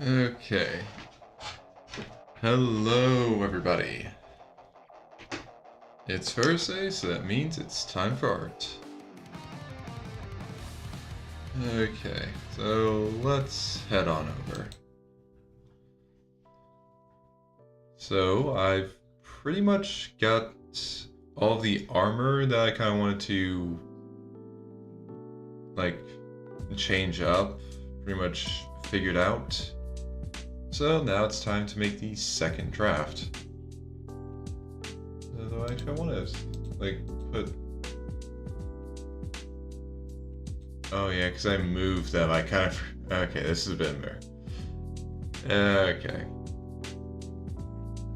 Okay. Hello, everybody. It's Thursday, so that means it's time for art. Okay, so let's head on over. So I've pretty much got all the armor that I kind of wanted to change up, pretty much figured out. So now it's time to make the second draft. Although actually I want to put. Oh yeah, because I moved them. I kind of. Okay, this is a bit better. Okay.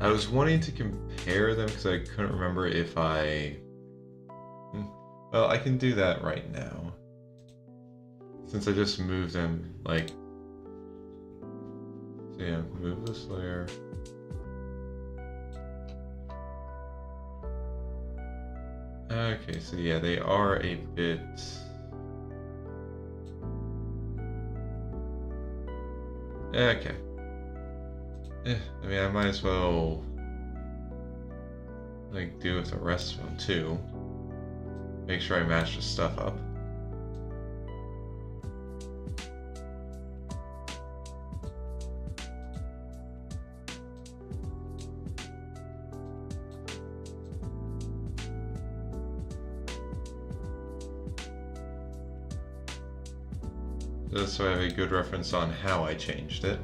I was wanting to compare them because I couldn't remember if I. Well, I can do that right now. Since I just moved them, So yeah, move this layer. Okay, so yeah, they are a bit... Okay. I mean, I might as well do with the rest of them too. Make sure I match the stuff up. Just so I have a good reference on how I changed it.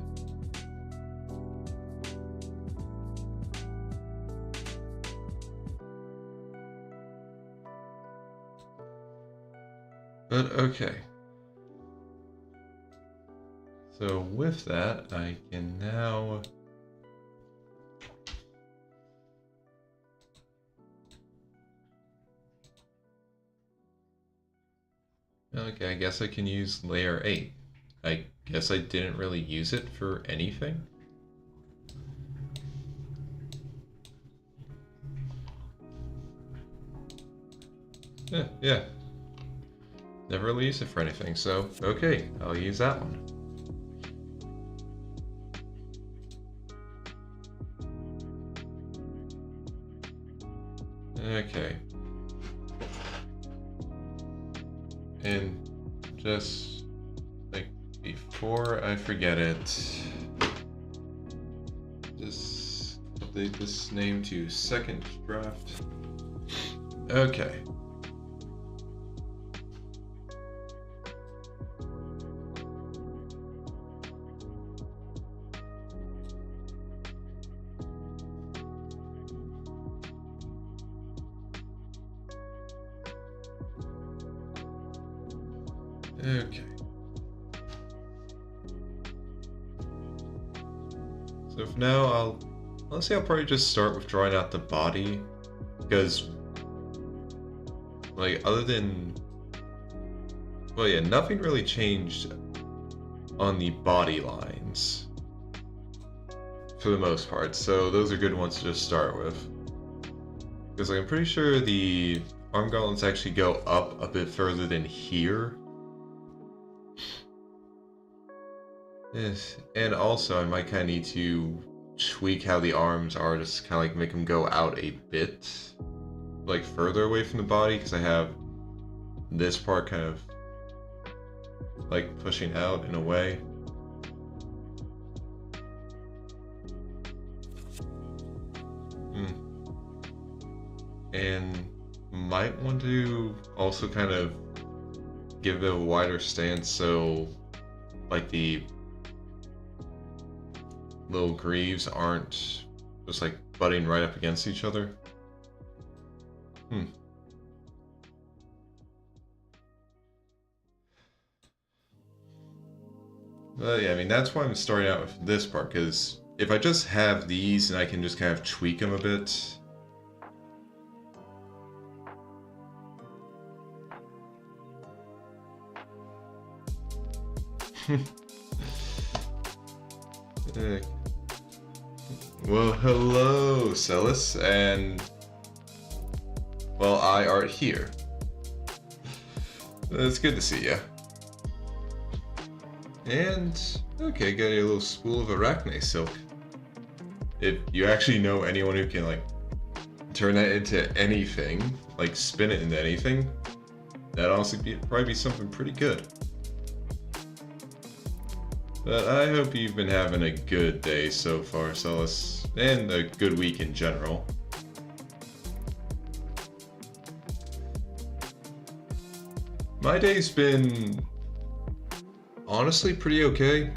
But okay. So with that, I can now... Okay, I guess I can use layer 8. I guess I didn't really use it for anything. Yeah. Never really used it for anything, so okay, I'll use that one. Okay. And just before I forget it, just update this name to second draft. Okay. Okay. So for now, honestly, I'll probably just start with drawing out the body, because, other than, well, yeah, nothing really changed on the body lines, for the most part, so those are good ones to just start with. Because I'm pretty sure the arm gauntlets actually go up a bit further than here. Yes, and also I might kind of need to tweak how the arms are, just kind of make them go out a bit, further away from the body, because I have this part kind of pushing out in a way. And might want to also kind of give it a wider stance, so the little greaves aren't just butting right up against each other. Yeah, I mean, that's why I'm starting out with this part, because if I just have these and I can just kind of tweak them a bit. Well, hello, Celis, and well, I art here. It's good to see you. And, okay, got a little spool of arachne silk. If you actually know anyone who can, like, turn that into anything, like, spin it into anything, that'd honestly probably be something pretty good. But I hope you've been having a good day so far, Celis, and a good week in general. My day's been honestly pretty okay.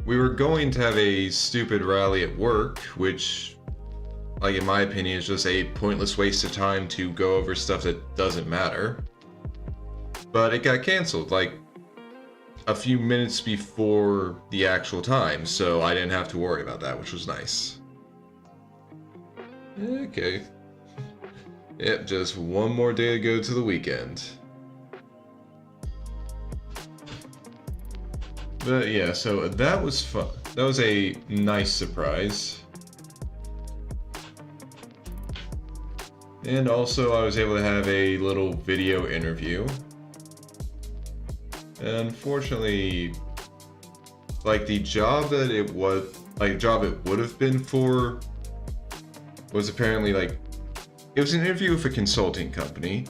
We were going to have a stupid rally at work, which, like, in my opinion, is just a pointless waste of time to go over stuff that doesn't matter. But it got canceled, like, a few minutes before the actual time, so I didn't have to worry about that, which was nice. Okay. Yep, just one more day to go to the weekend. But yeah, so that was fun. That was a nice surprise. And also I was able to have a little video interview. Unfortunately, like the job that it was, like job it would have been for was apparently like, it was an interview with a consulting company,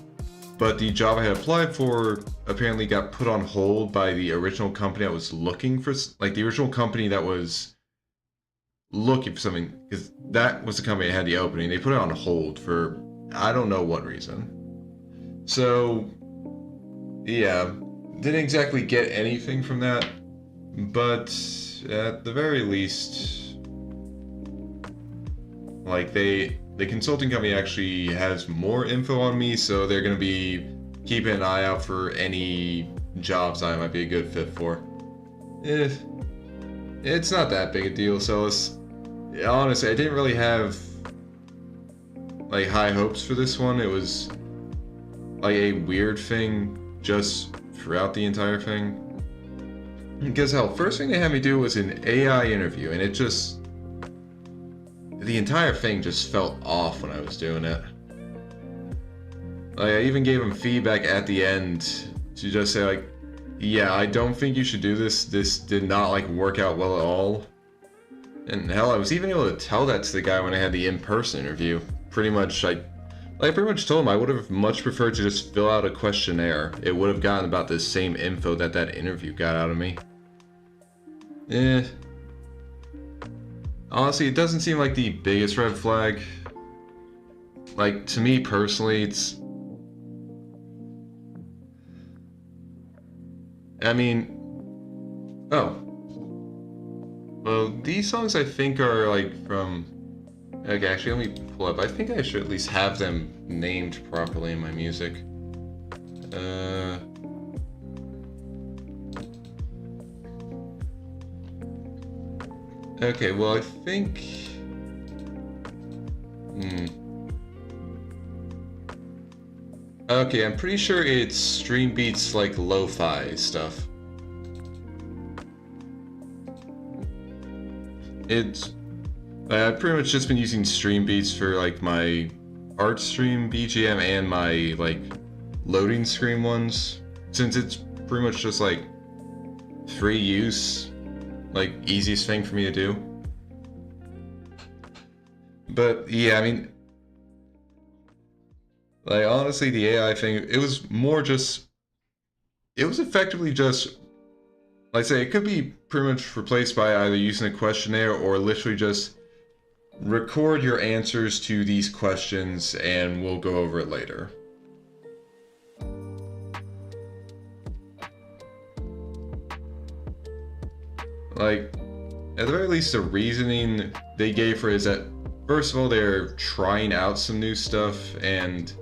but the job I had applied for apparently got put on hold by the original company I was looking for, like the original company that was looking for something, because that was the company that had the opening. They put it on hold for, I don't know what reason. So, yeah, didn't exactly get anything from that, but at the very least, like the consulting company actually has more info on me, so they're going to be keeping an eye out for any jobs I might be a good fit for. It's not that big a deal, so honestly, I didn't really have like high hopes for this one. It was like a weird thing just throughout the entire thing. Because hell, first thing they had me do was an AI interview, and it just, the entire thing just felt off when I was doing it. Like, I even gave them feedback at the end to just say like, yeah, I don't think you should do this. This did not like work out well at all. And hell, I was even able to tell that to the guy when I had the in-person interview. Pretty much, I pretty much told him I would have much preferred to just fill out a questionnaire. It would have gotten about the same info that that interview got out of me. Honestly, it doesn't seem like the biggest red flag. Like, to me personally, it's, I mean, oh. Well, these songs I think are like from, okay, actually let me pull up. I think I should at least have them named properly in my music. Okay, well I think, okay, I'm pretty sure it's Stream Beats like lo-fi stuff. I've pretty much just been using Stream Beats for like my art stream BGM and my like loading screen ones, since it's pretty much just like free use, like easiest thing for me to do. But yeah, I mean, like honestly, the AI thing, it was more just, it was effectively just, like I say, it could be pretty much replaced by either using a questionnaire or literally just record your answers to these questions and we'll go over it later. Like, at the very least, the reasoning they gave for it is that, first of all, they're trying out some new stuff, and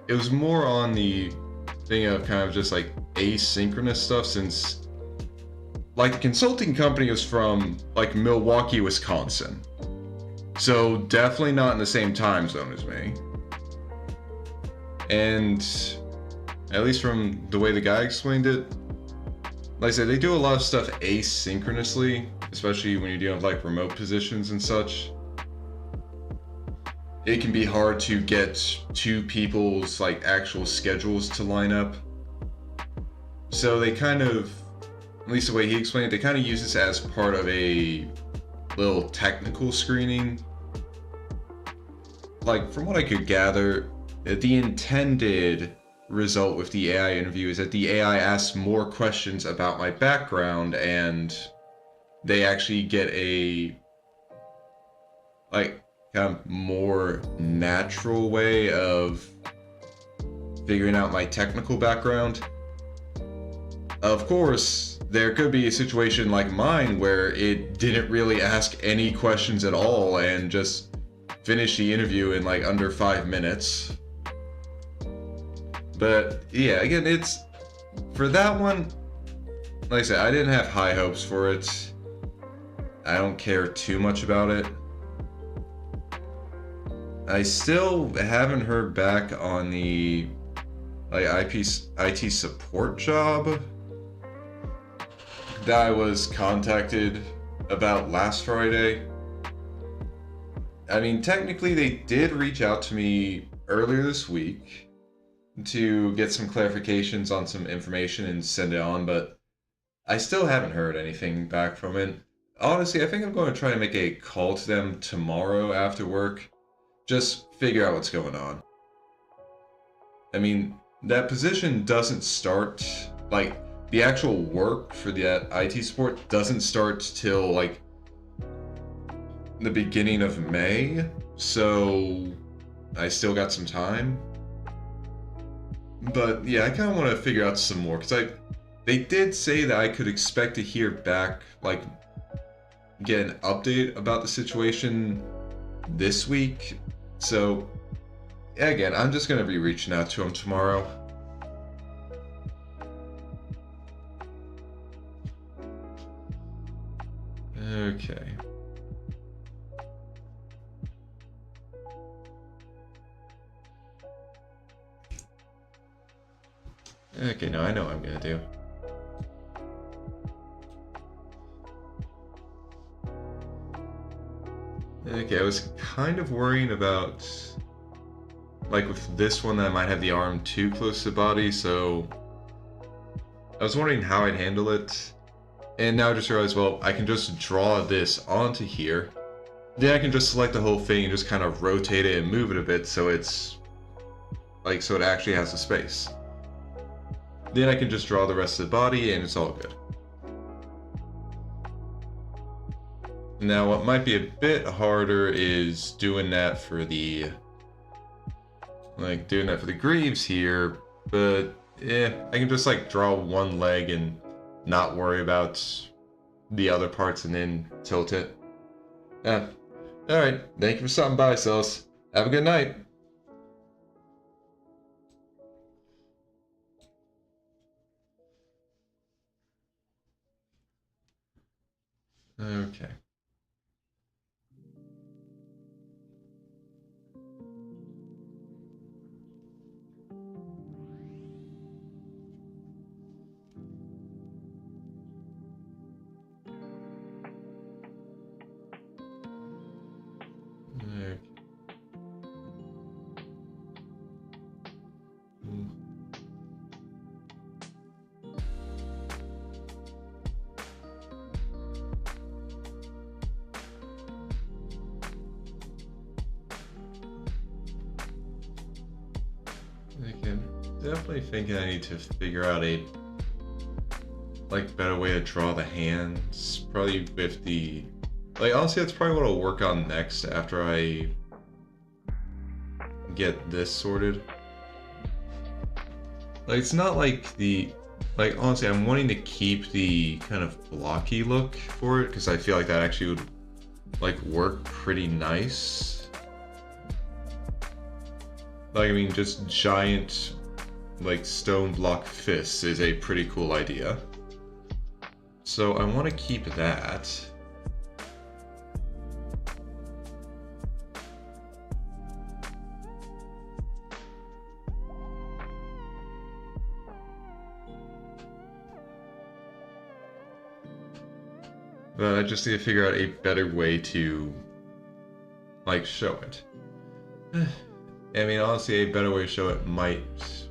it was more on the thing of kind of just like asynchronous stuff, since like the consulting company was from like Milwaukee, Wisconsin. So definitely not in the same time zone as me. And at least from the way the guy explained it, like I said, they do a lot of stuff asynchronously, especially when you're dealing with like remote positions and such. It can be hard to get two people's like actual schedules to line up. So they kind of at least the way he explained it, they kind of use this as part of a little technical screening. Like, from what I could gather, the intended result with the AI interview is that the AI asks more questions about my background, and they actually get a, like, kind of more natural way of figuring out my technical background. Of course, there could be a situation like mine where it didn't really ask any questions at all and just finished the interview in like under 5 minutes. But yeah, again, it's for that one, like I said, I didn't have high hopes for it. I don't care too much about it. I still haven't heard back on the like IT support job that I was contacted about last Friday. I mean, technically they did reach out to me earlier this week to get some clarifications on some information and send it on, but I still haven't heard anything back from it. Honestly, I think I'm going to try to make a call to them tomorrow after work. Just figure out what's going on. I mean, that position doesn't start, like, the actual work for that IT support doesn't start till, like, the beginning of May, so I still got some time. But yeah, I kind of want to figure out some more, because they did say that I could expect to hear back, like, get an update about the situation this week. So, again, I'm just going to be reaching out to him tomorrow. Okay. Okay, no, I know what I'm going to do. Okay, I was kind of worrying about, like with this one, that I might have the arm too close to the body, so I was wondering how I'd handle it. And now I just realized, well, I can just draw this onto here. Then I can just select the whole thing and just kind of rotate it and move it a bit so it's, like, so it actually has a space. Then I can just draw the rest of the body and it's all good. Now, what might be a bit harder is doing that for the, greaves here, but yeah, I can just like draw one leg and not worry about the other parts and then tilt it. Yeah. Alright, thank you for stopping by, Sos. Have a good night. Okay. Okay. Okay. Definitely thinking I need to figure out a better way to draw the hands. Probably with the, honestly, that's probably what I'll work on next after I get this sorted. It's not like the, honestly, I'm wanting to keep the kind of blocky look for it because I feel like that actually would work pretty nice. I mean, just giant stone block fists is a pretty cool idea. So I want to keep that. But I just need to figure out a better way to show it. I mean, honestly, a better way to show it might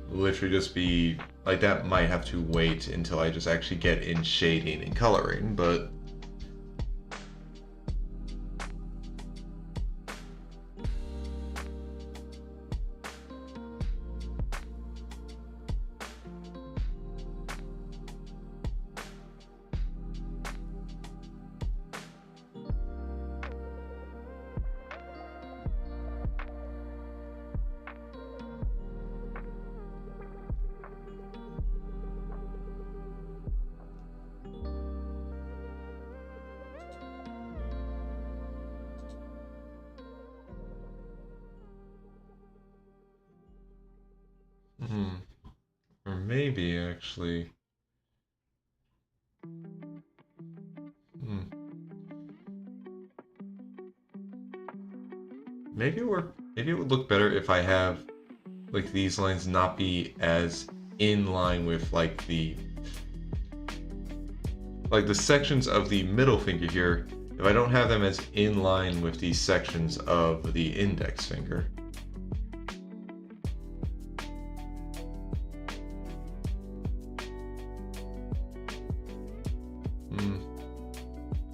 literally just be like that might have to wait until I just actually get in shading and coloring, but or maybe actually, hmm, maybe it would look better if I have like these lines not be as in line with like the sections of the middle finger here, if I don't have them as in line with the sections of the index finger.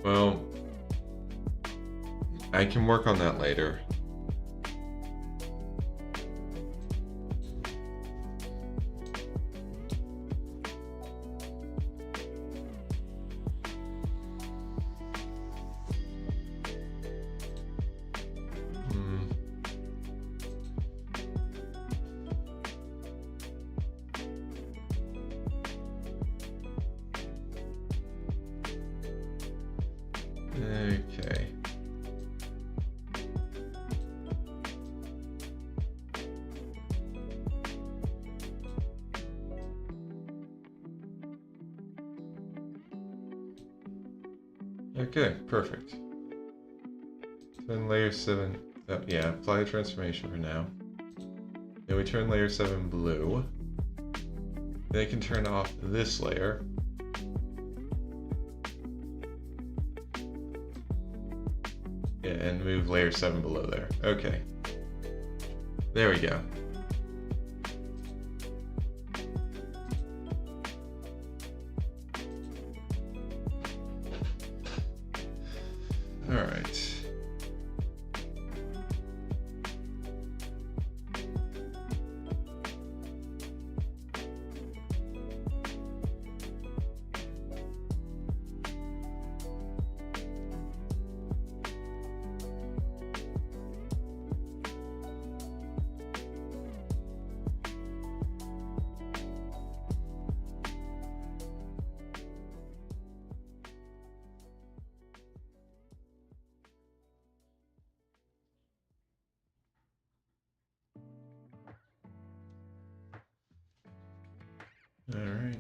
Well, I can work on that later. Okay. Okay, perfect. Then layer 7, yeah, apply a transformation for now. Then we turn layer 7 blue. Then I can turn off this layer. Yeah, and move layer 7 below there. Okay. There we go. All right. All right.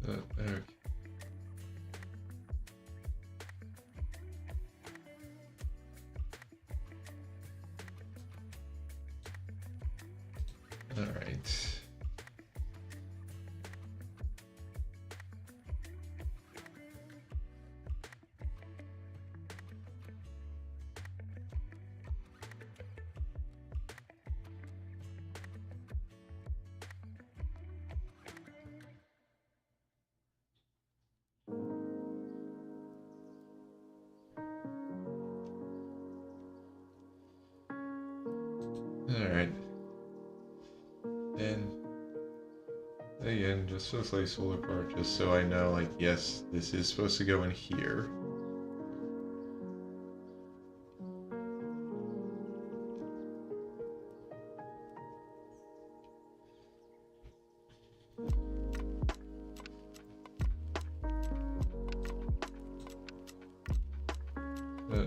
Okay. Alright. And again, just for the placeholder part, just so I know, like, yes, this is supposed to go in here.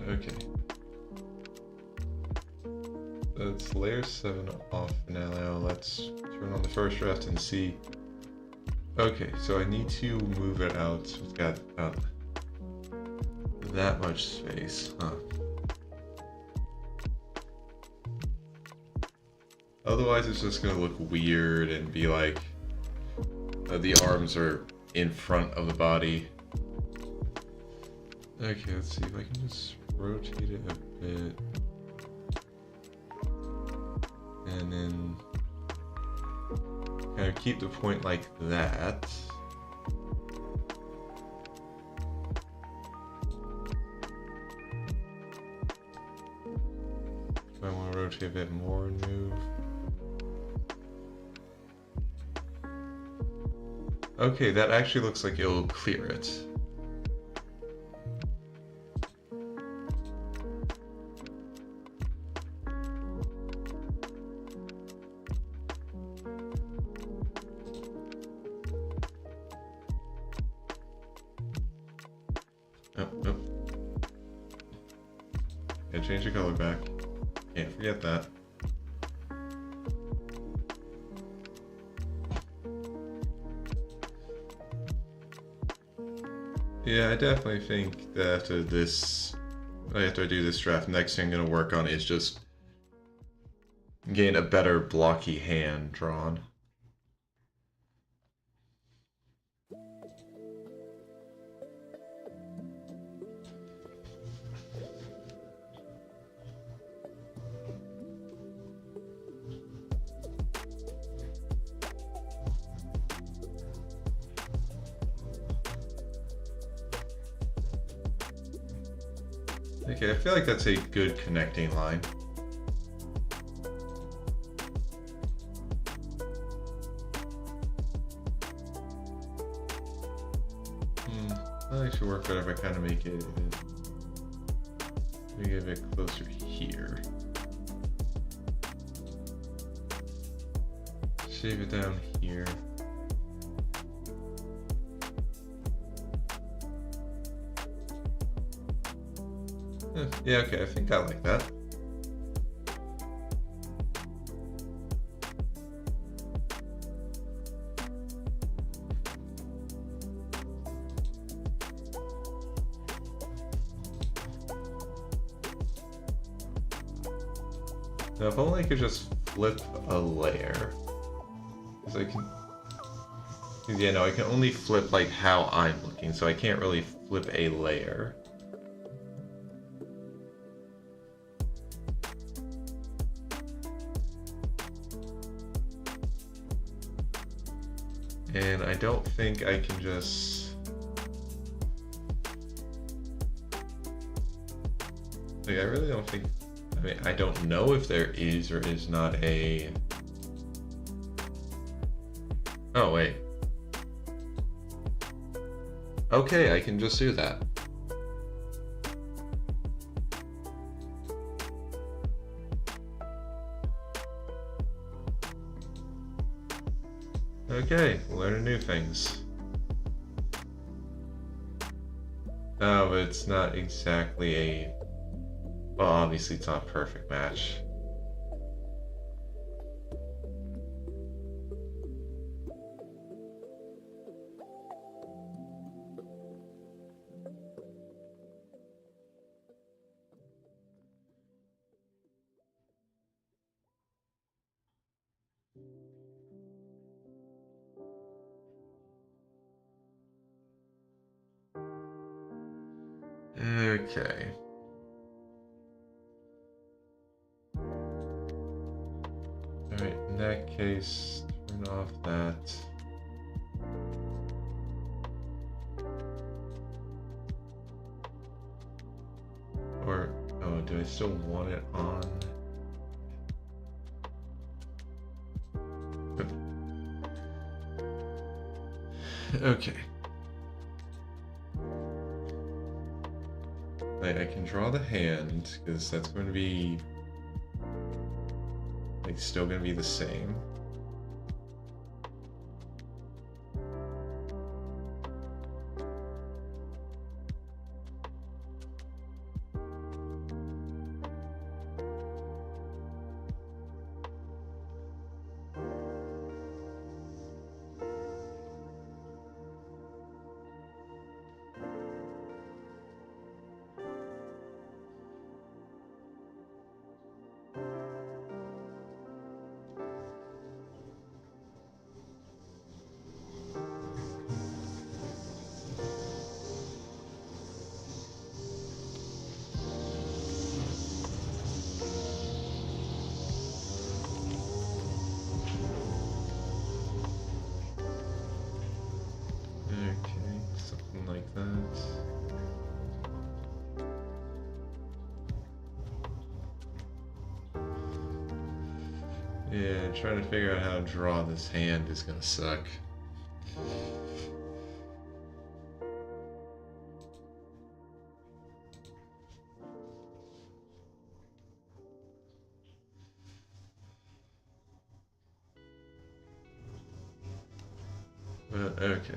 Okay. That's layer 7 off now. Let's turn on the first draft and see. Okay, so I need to move it out so it's got about that much space, huh? Otherwise it's just gonna look weird and be like the arms are in front of the body. Okay, let's see if I can just rotate it a bit. And then kind of keep the point like that. If I want to rotate a bit more and move. Okay, that actually looks like it'll clear it. Oh. Gotta change the color back. Can't forget that. Yeah, I definitely think that after I do this draft, next thing I'm gonna work on is just getting a better blocky hand drawn. Okay, I feel like that's a good connecting line. That actually work better if I kind of make it a bit closer here. Shave it down here. Yeah, okay, I think I like that. Now, if only I could just flip a layer. Because I can... Yeah, no, I can only flip like how I'm looking, so I can't really flip a layer. And I don't think I can just... Like, I really don't think... I mean, I don't know if there is or is not a... Oh, wait. Okay, I can just do that. Okay, learning new things. Oh, but it's not exactly a... Well, obviously it's not a perfect match. Okay. Alright, in that case, turn off that. Or, oh, do I still want it on? Okay. I can draw the hand, because that's going to be, like, still going to be the same. Okay, something like that. Yeah, trying to figure out how to draw this hand is gonna suck. But, okay.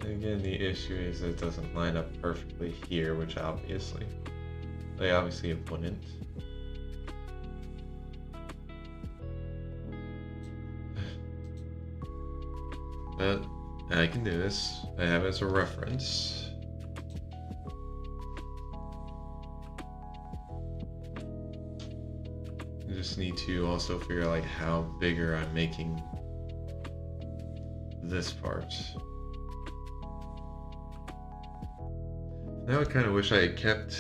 Again, the issue is it doesn't line up perfectly here, which obviously, it wouldn't. But I can do this. I have it as a reference. I just need to also figure out like how bigger I'm making this part. Now I kind of wish I had kept,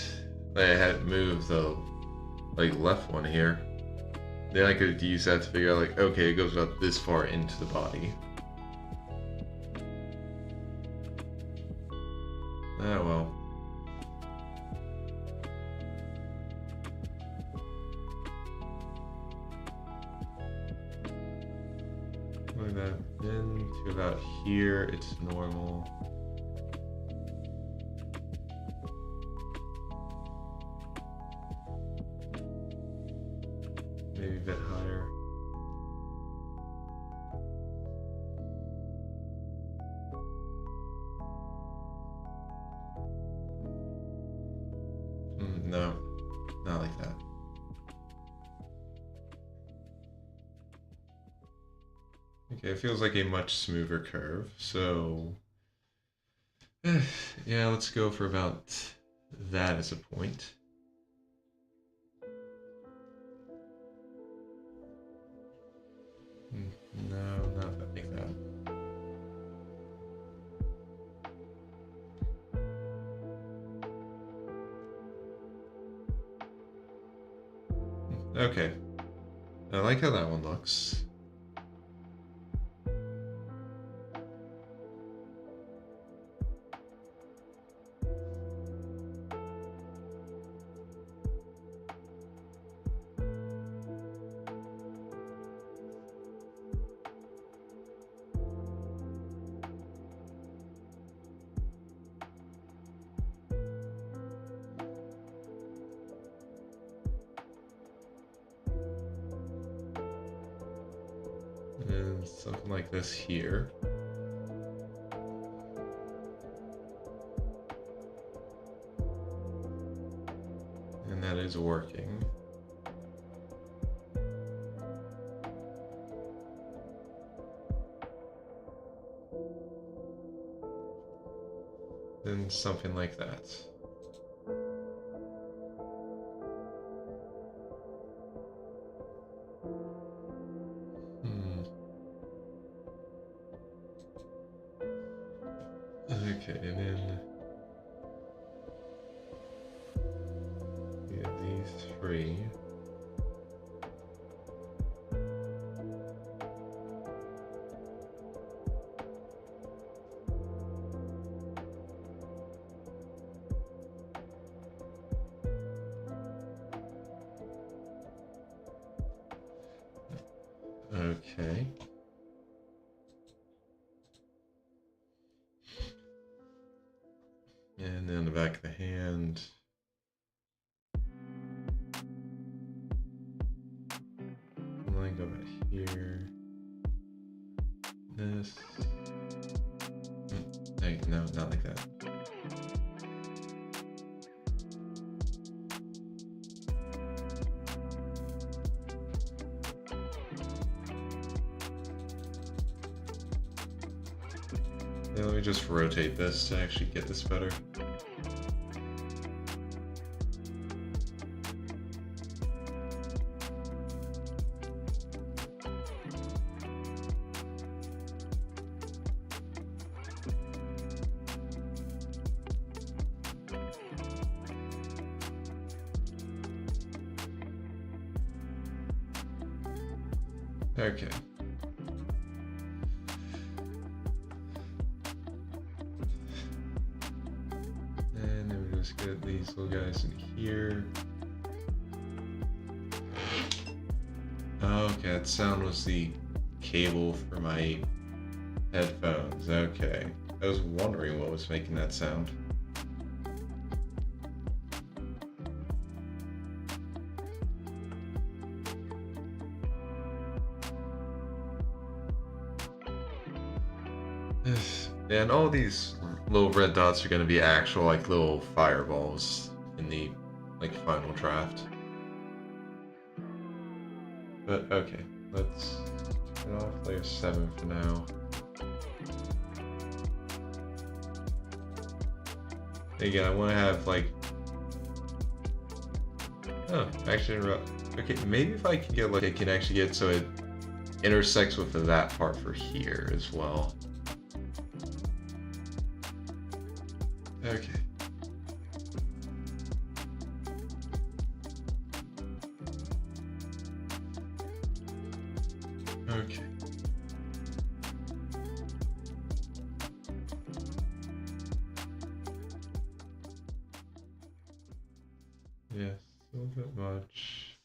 like I hadn't moved the left one here. Then I could use that to figure out like, okay, it goes about this far into the body. Ah, well. Like that. Then to about here, it's normal. Maybe a bit higher. No, not like that. Okay, it feels like a much smoother curve, so yeah, let's go for about that as a point. No, not like that. Okay, I like how that one looks. And something like this here. And that is working. Then something like that. Okay, and then we have these three. Okay. And then the back of the hand. Line go right here. This. Hey, no, not like that. Yeah, let me just rotate this to actually get this better. Okay. And then we just get these little guys in here. Okay, that sound was the cable for my headphones. Okay. I was wondering what was making that sound. And all these little red dots are going to be actual like little fireballs in the like final draft. But okay, let's get off layer 7 for now. Again, I want to have like, oh, actually, okay, maybe if I can get like, I can actually get so it intersects with that part for here as well. Okay. Okay. Yeah, a little bit much.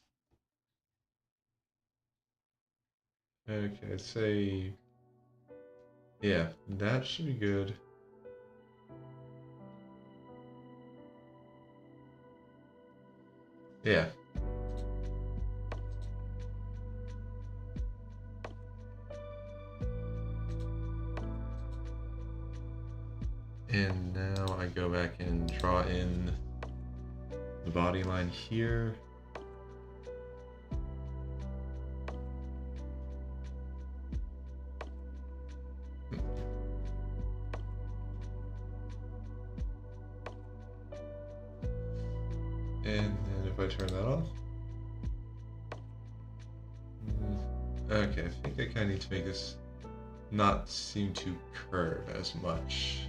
Okay, I'd say, yeah, that should be good. Yeah. And now I go back and draw in the body line here. And then if I turn that off. Okay, I think I kind of need to make this not seem to curve as much.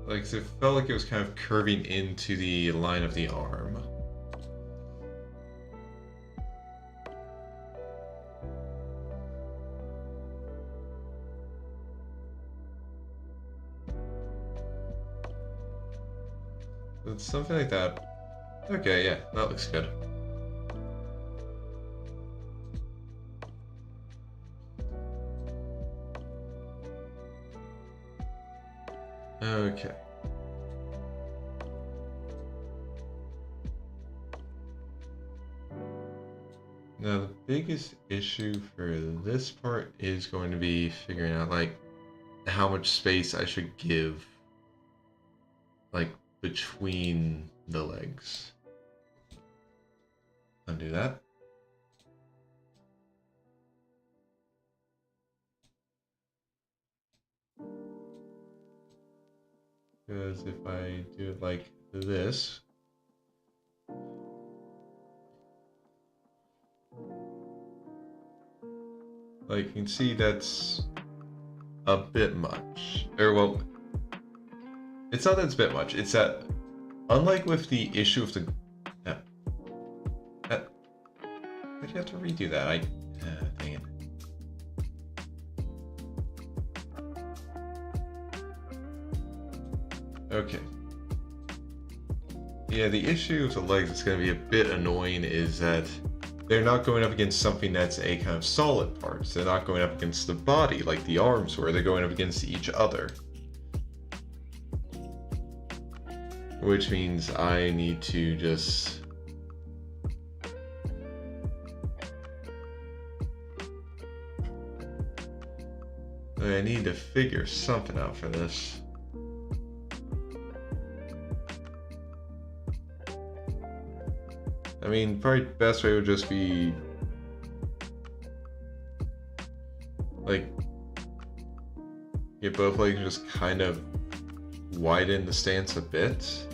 Like, so it felt like it was kind of curving into the line of the arm. It's something like that. Okay, yeah, that looks good. Okay. Now the biggest issue for this part is going to be figuring out like how much space I should give like between the legs. Undo that. Because if I do it like this, Like, you can see that's a bit much. Or, well, it's not that it's a bit much. It's that, unlike with the issue of the... why'd you have to redo that? Dang it. Okay. Yeah, the issue with the legs that's going to be a bit annoying is that they're not going up against something that's a kind of solid part. They're not going up against the body like the arms were. They're going up against each other. Which means I need to just... I need to figure something out for this. I mean, probably the best way would just be... like... get both legs and just kind of widen the stance a bit.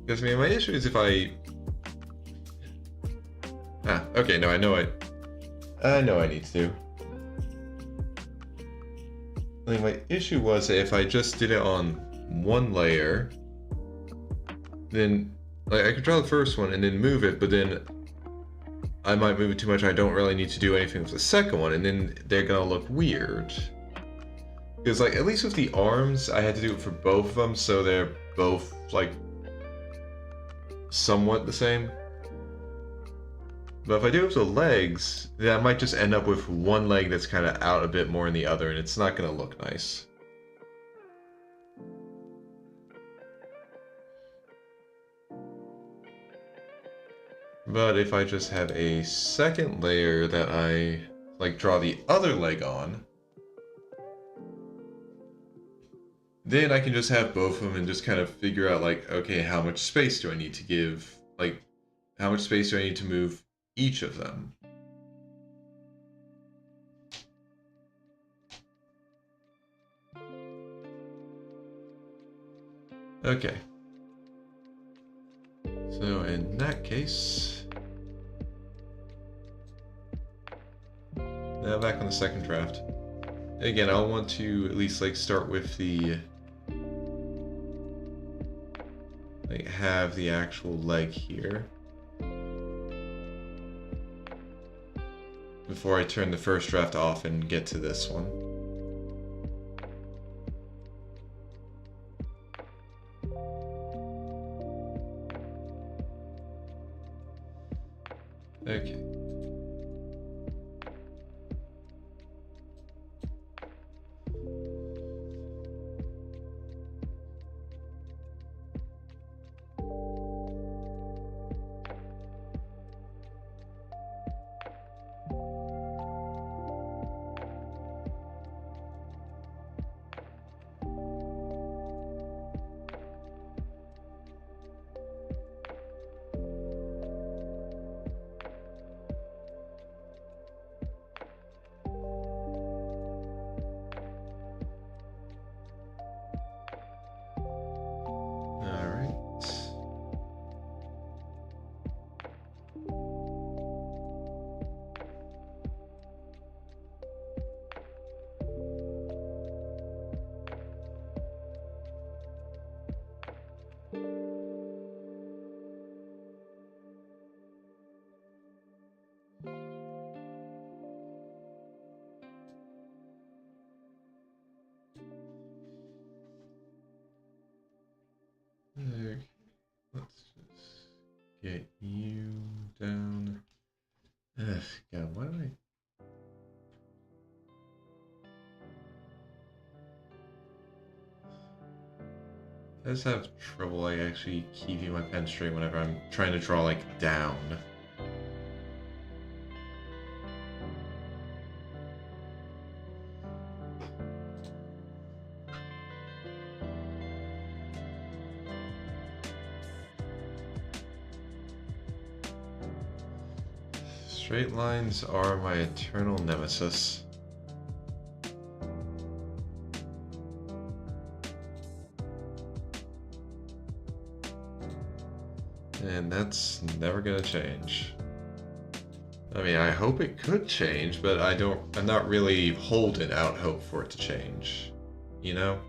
Because, I mean, my issue is if I... okay, no, I know I need to do. I think my issue was that if I just did it on one layer, then, like, I could draw the first one and then move it, but then I might move it too much. I don't really need to do anything with the second one, and then they're gonna look weird. Because, like, at least with the arms, I had to do it for both of them, so they're both, like, somewhat the same. But if I do it with the legs, then I might just end up with one leg that's kind of out a bit more than the other, and it's not going to look nice. But if I just have a second layer that I, like, draw the other leg on, then I can just have both of them and just kind of figure out, like, okay, how much space do I need to give? Like, how much space do I need to move each of them? Okay. So in that case... now back on the second draft. Again, I'll want to at least, like, start with the... like, have the actual leg here before I turn the first draft off and get to this one. Okay. Okay, let's just get you down. Ugh, God, why do I just have trouble, like, actually keeping my pen straight whenever I'm trying to draw, like, down. Straight lines are my eternal nemesis. And that's never gonna change. I mean, I hope it could change, but I'm not really holding out hope for it to change. You know?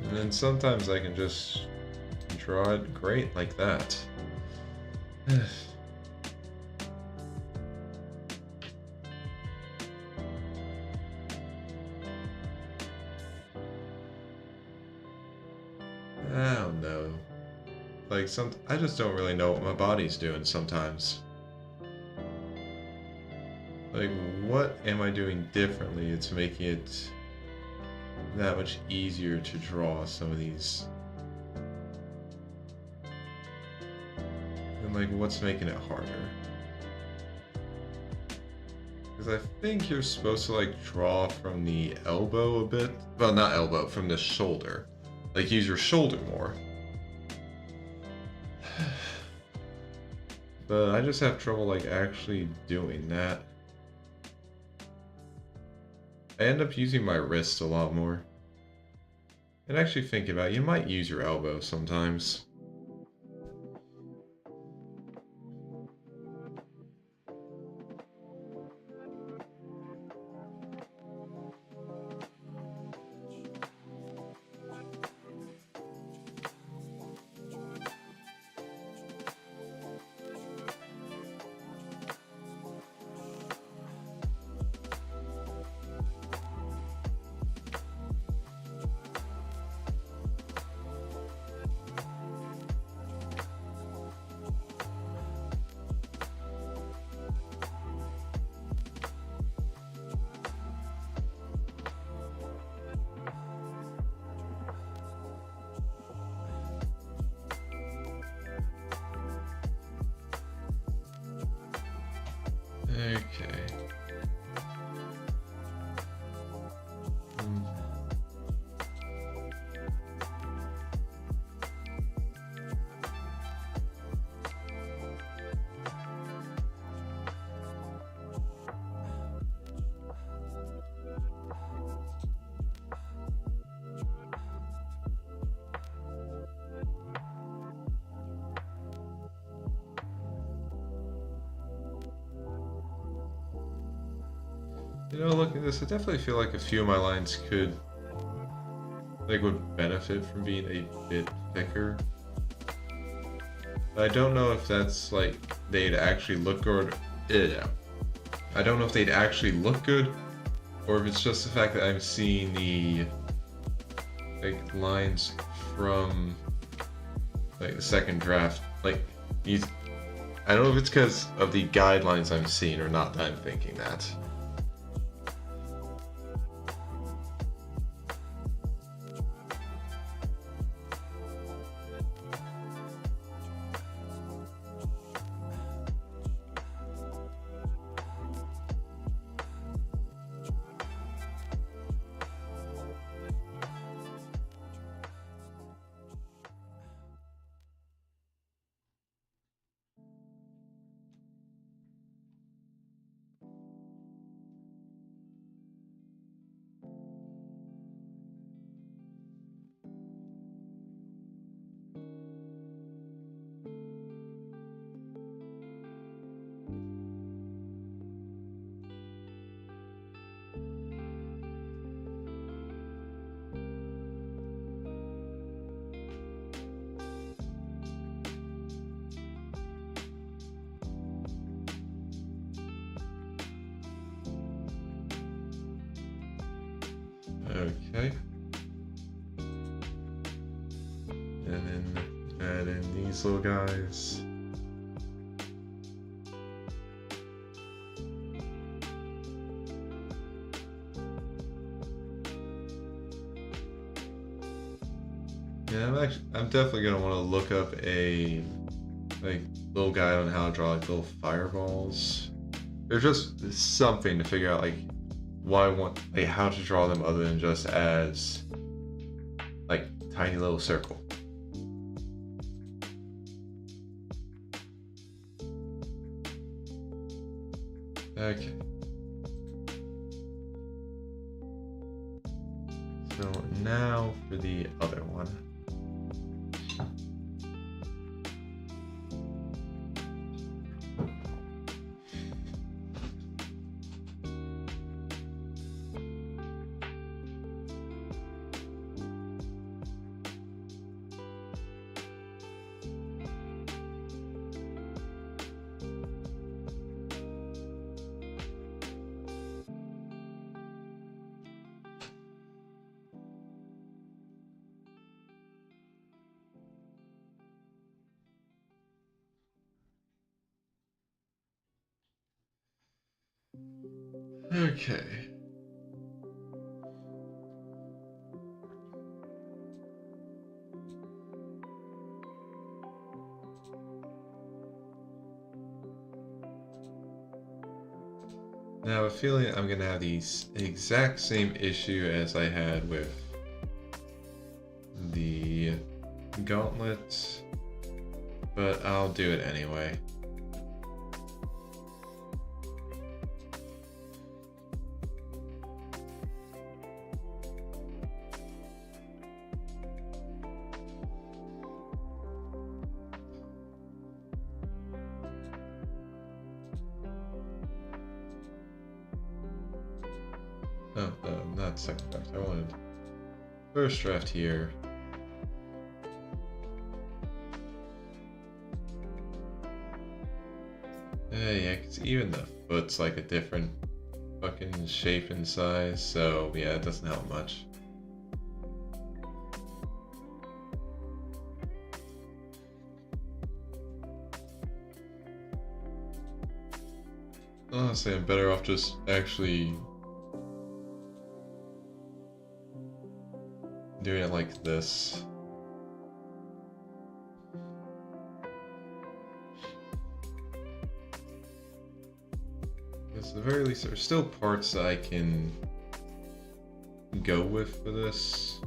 And then sometimes I can just draw it great like that. I don't know. Like, I just don't really know what my body's doing sometimes. Like, what am I doing differently that's making it that much easier to draw some of these? And, like, what's making it harder? Because I think you're supposed to, like, draw from the elbow a bit. Well, not elbow, from the shoulder. Like, use your shoulder more. But I just have trouble, like, actually doing that. I end up using my wrist a lot more. And actually thinking about it, you might use your elbow sometimes. Okay. You know, looking at this, I definitely feel like a few of my lines would benefit from being a bit thicker. But I don't know if that's, like, they'd actually look good. Yeah. I don't know if they'd actually look good, or if it's just the fact that I'm seeing the, like, lines from, like, the second draft. Like, I don't know if it's because of the guidelines I'm seeing or not that I'm thinking that. Okay. And then add in these little guys. Yeah, I'm definitely gonna want to look up a little guide on how to draw like little fireballs. There's just something to figure out like how to draw them other than just as like tiny little circle. Okay. now for the other one. Okay. Now I have a feeling I'm gonna have the exact same issue as I had with the gauntlet, but I'll do it anyway. Oh, not second draft. I wanted first draft here. Yeah, cause even the foot's like a different fucking shape and size, so yeah, it doesn't help much. Honestly, I'm better off just actually doing it like this. Because at the very least, there's still parts that I can go with for this.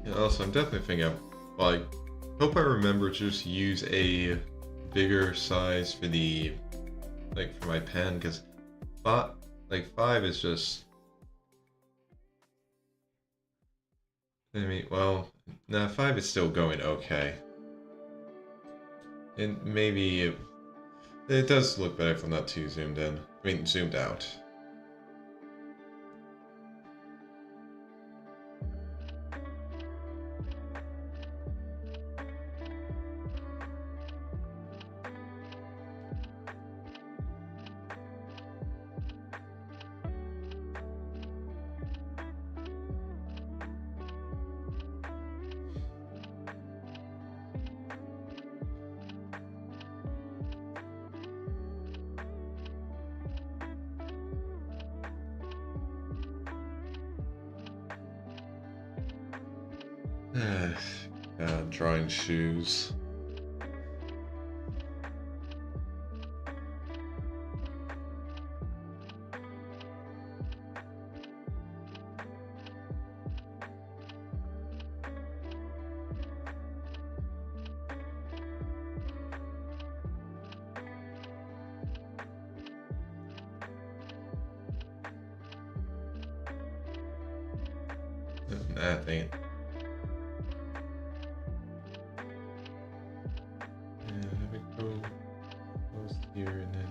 And also, I'm definitely thinking of, like, hope I remember to just use a bigger size for the, like, for my pen, because, like, 5 is just, I mean, well, nah, 5 is still going okay. And maybe it does look better if I'm not too zoomed in. I mean, zoomed out. Drawing shoes. That ain't. Yeah, have it go close here and then.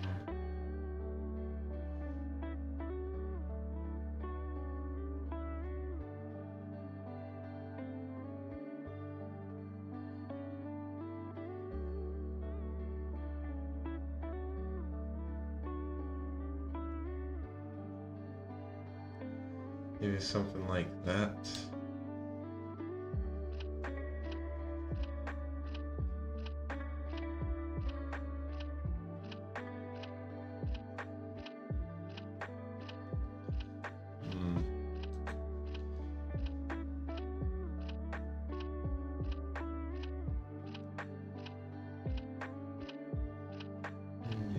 Maybe something like that.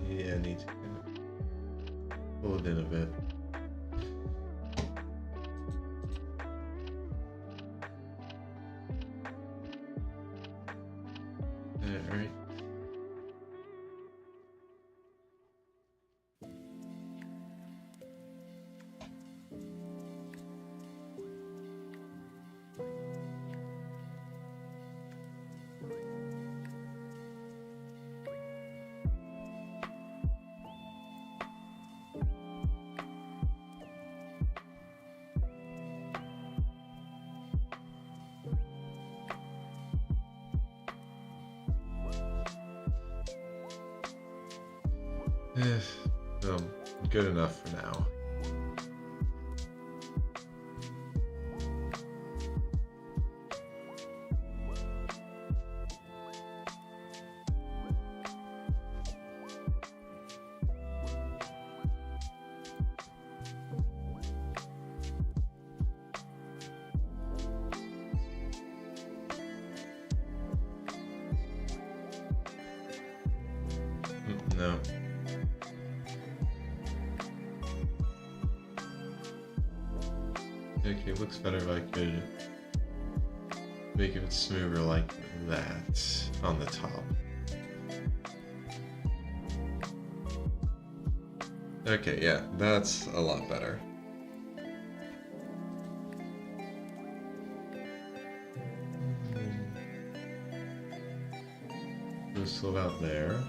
Yeah, I need to kind of pull it in a bit. Well, good enough for now. No. Okay, it looks better if I could make it smoother like that on the top. Okay, yeah, that's a lot better. Just slow out there.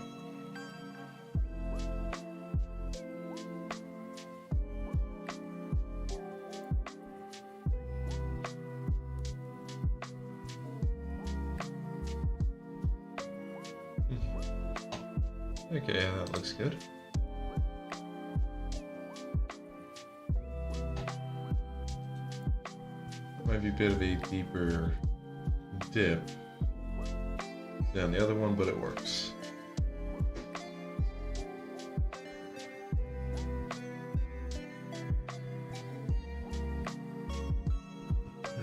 Okay, yeah, that looks good. Might be a bit of a deeper dip than the other one, but it works.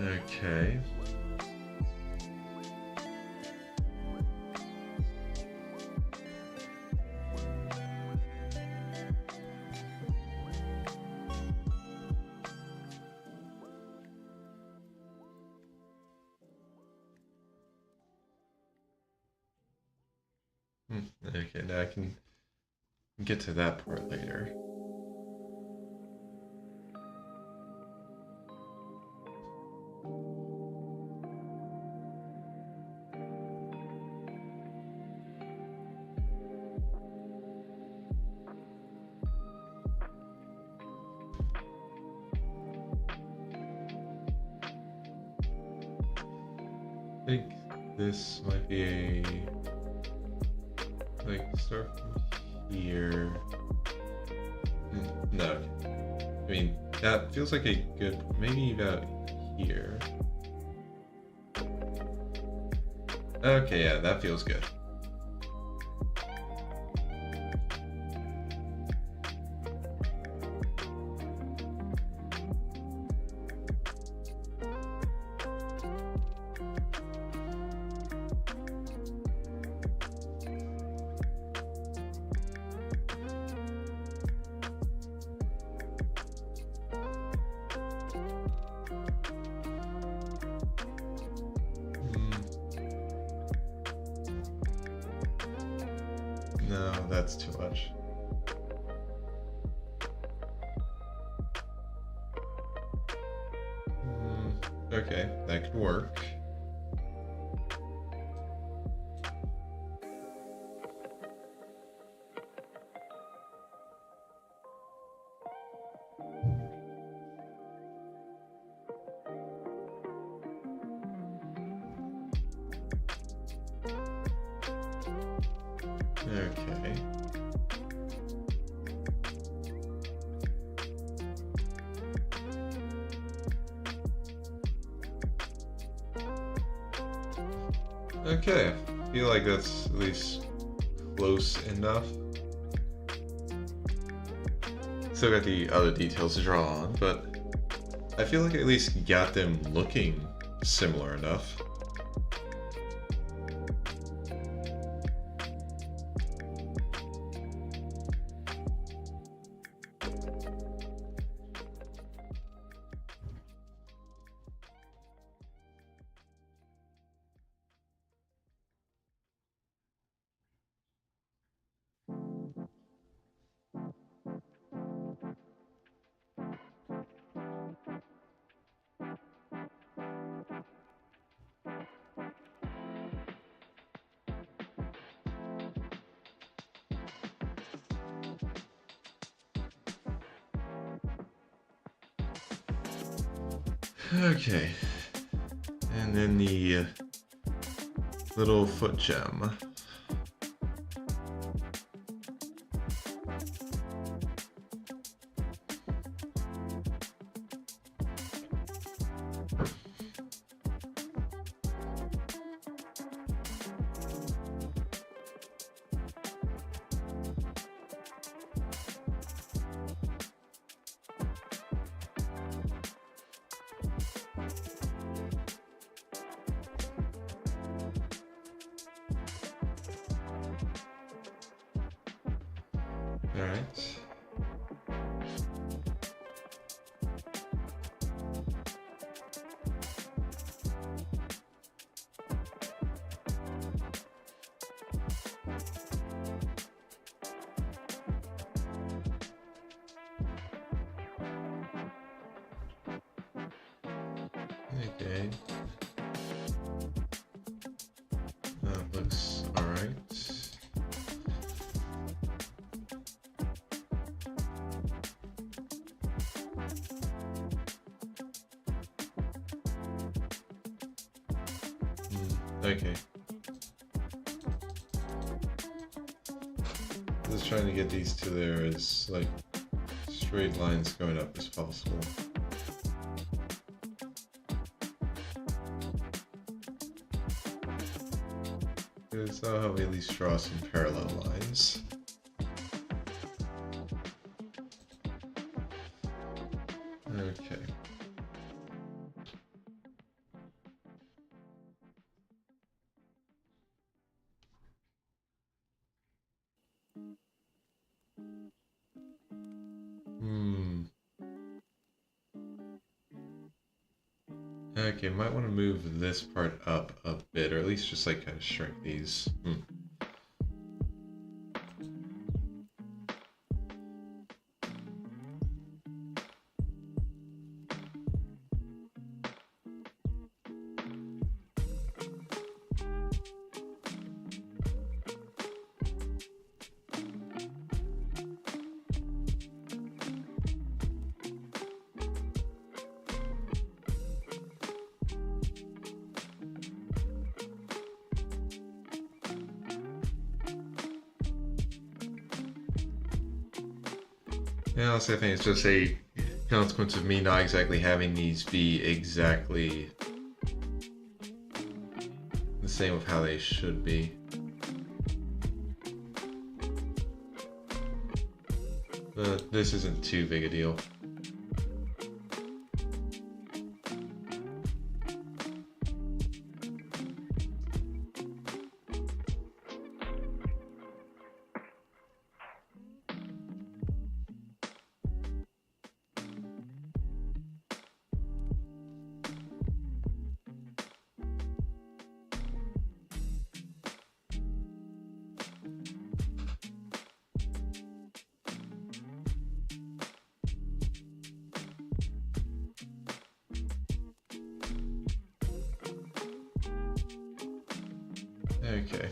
Okay. Okay, now I can get to that part later. I think this might be a start from here. No, I mean that feels like a good, maybe about here. Okay, yeah, that feels good. No, that's too much. Okay, that could work. Okay. Okay, I feel like that's at least close enough. Still got the other details to draw on, but I feel like I at least got them looking similar enough. Okay, and then the little foot gem. All right. Okay. That looks all right. Okay. Just trying to get these to there as like straight lines going up as possible. Because I'll have at least draw some parallel lines. Okay. Okay, might want to move this part up a bit, or at least just like kind of shrink these. Yeah, honestly, I think it's just a consequence of me not exactly having these be exactly the same of how they should be. But this isn't too big a deal. Okay.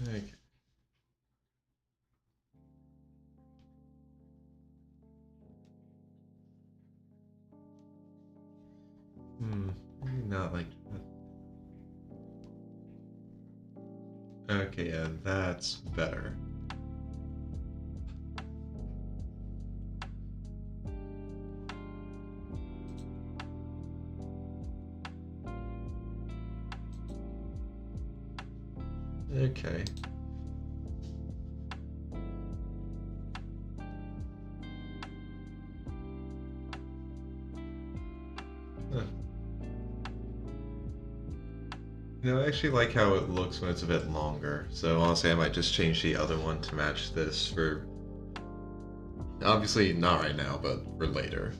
Okay. Maybe not like that. Okay, yeah, that's better. Okay. Huh. I actually like how it looks when it's a bit longer. So honestly, I might just change the other one to match this for... Obviously not right now, but for later.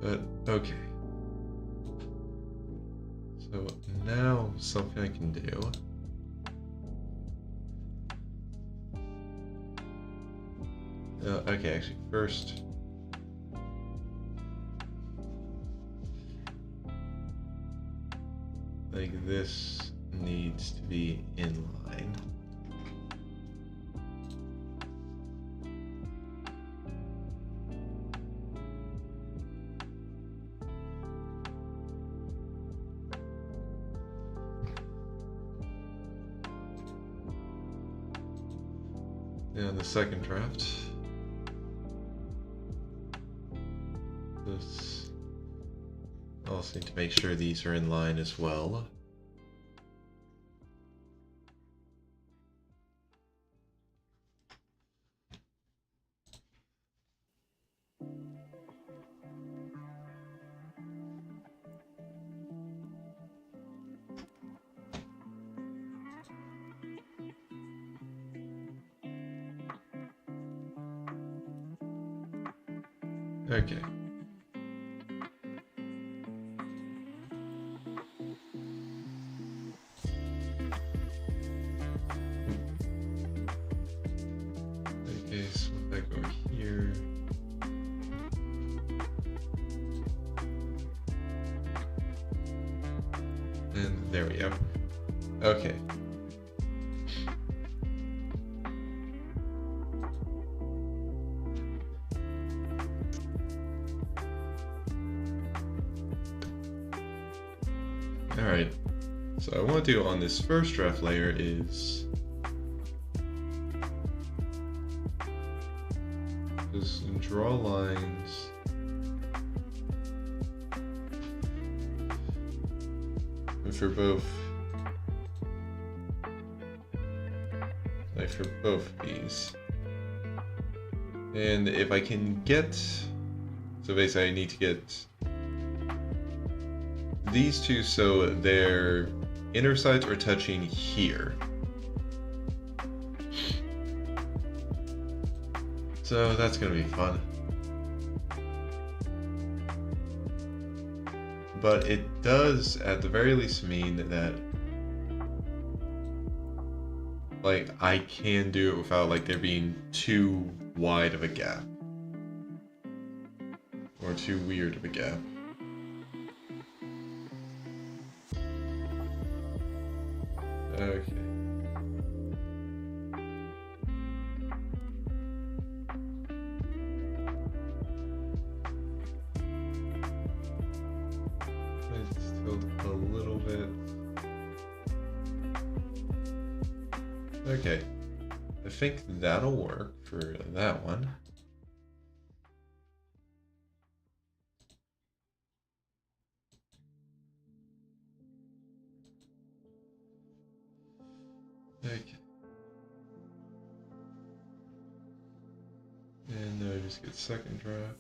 But, okay. So now something I can do. Okay, actually, first. Like, this needs to be in line. And the second draft. This. I also need to make sure these are in line as well. Okay. Okay, so back over here. And there we go. Okay. Alright, so what I want to do on this first draft layer is just draw lines for both, like for both of these. And if I can get, so basically I need to get these two so their inner sides are touching here. So that's gonna be fun. But it does at the very least mean that like I can do it without like there being too wide of a gap. Or too weird of a gap. Okay. Let's tilt a little bit. Okay. I think that'll work for that one. Okay. And now I just get second draft.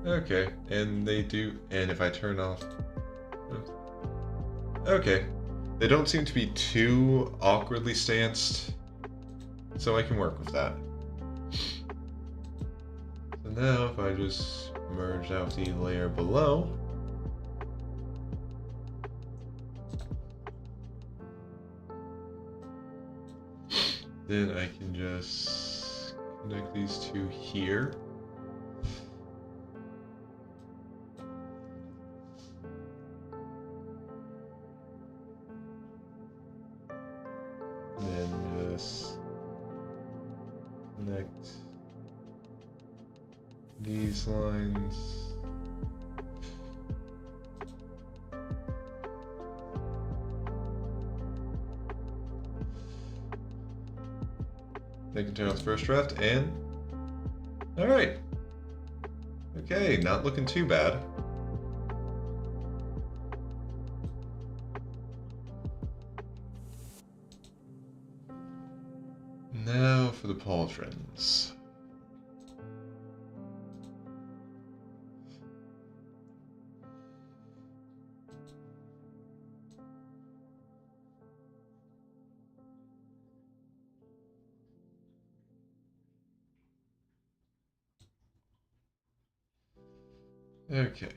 Okay, and they do, and if I turn off, okay, they don't seem to be too awkwardly stanced, so I can work with that. So now if I just merge out the layer below, then I can just connect these two here. Connect these lines. They can turn off the first draft and all right. Okay, not looking too bad. Now for the pauldrons. Okay.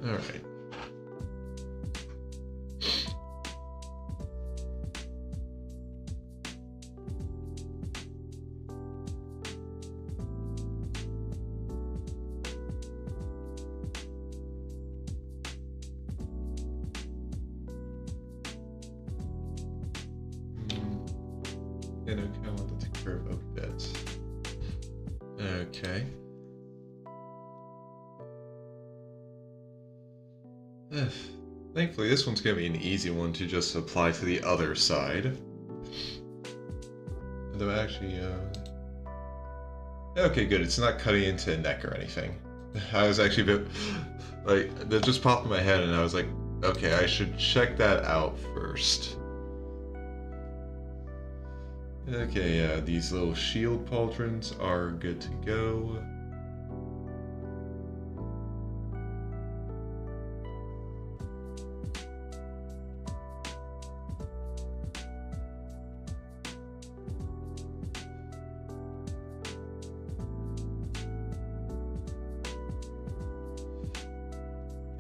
All right. And I kind of want it to curve a bit. Okay. Thankfully, this one's gonna be an easy one to just apply to the other side. Though actually, okay, good. It's not cutting into a neck or anything. I was actually a bit like that just popped in my head, and I was like, okay, I should check that out first. Okay, yeah, these little shield pauldrons are good to go.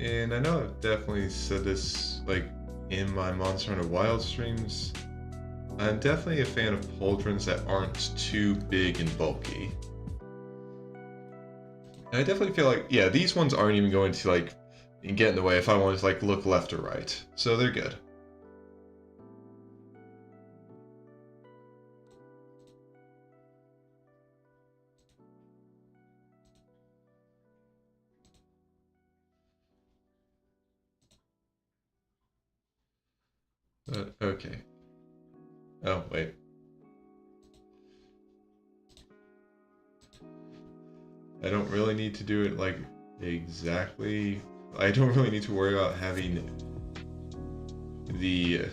And I know I've definitely said this like in my Monster Hunter Wild streams. I'm definitely a fan of pauldrons that aren't too big and bulky. And I definitely feel like, yeah, these ones aren't even going to like get in the way if I want to like look left or right. So they're good. Okay. Oh, wait. I don't really need to do it like exactly. I don't really need to worry about having the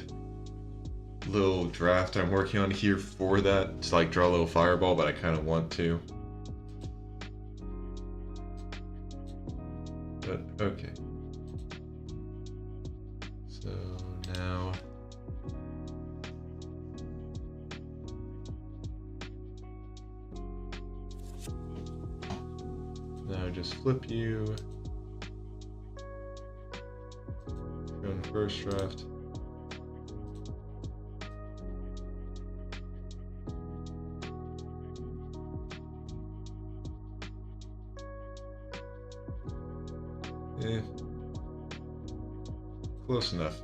little draft I'm working on here for that to like draw a little fireball, but I kind of want to. But okay. So now. Now just flip you. Go in first draft. Eh. Close enough.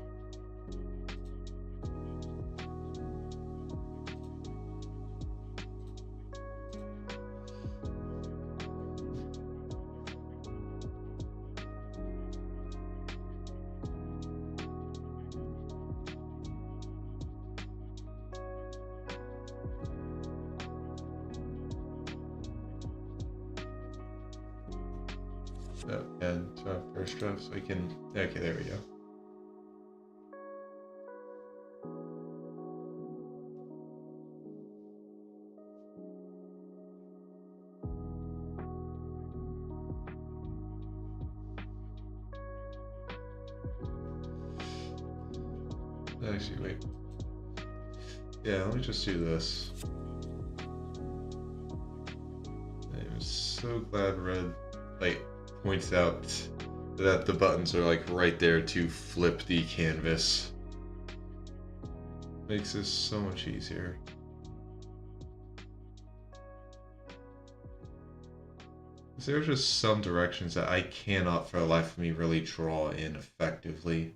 Oh, and first draft, so I can. Okay, there we go. Actually, wait. Yeah, let me just do this. I'm so glad Red like points out that the buttons are like right there to flip the canvas. Makes this so much easier. There are just some directions that I cannot for the life of me really draw in effectively.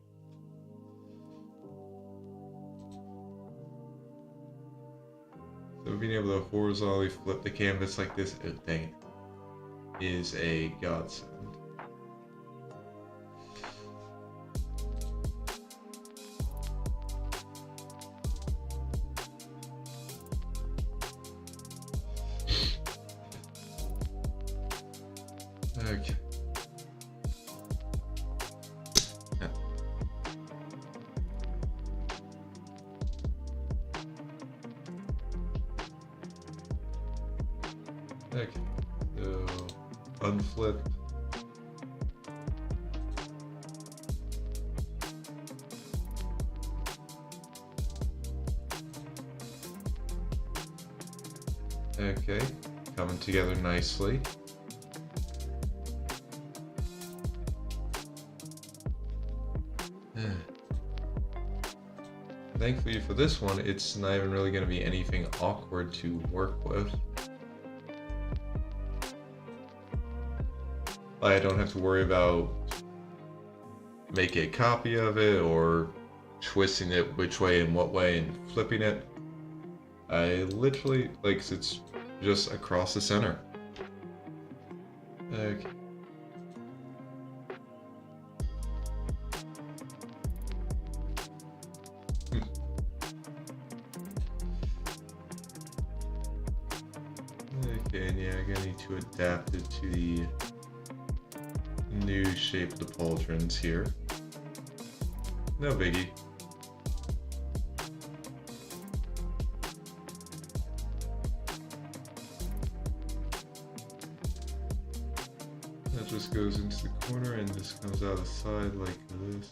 So being able to horizontally flip the canvas like this, dang it, is a godsend. Okay. Okay, so unflip. Okay, coming together nicely. Thankfully for this one, it's not even really going to be anything awkward to work with. I don't have to worry about making a copy of it or twisting it which way and what way and flipping it. I literally, like, it's just across the center. Okay. Okay, and yeah, I'm gonna need to adapt it to the new shape of the pauldrons here. No biggie. That just goes into the corner and just comes out the side like this.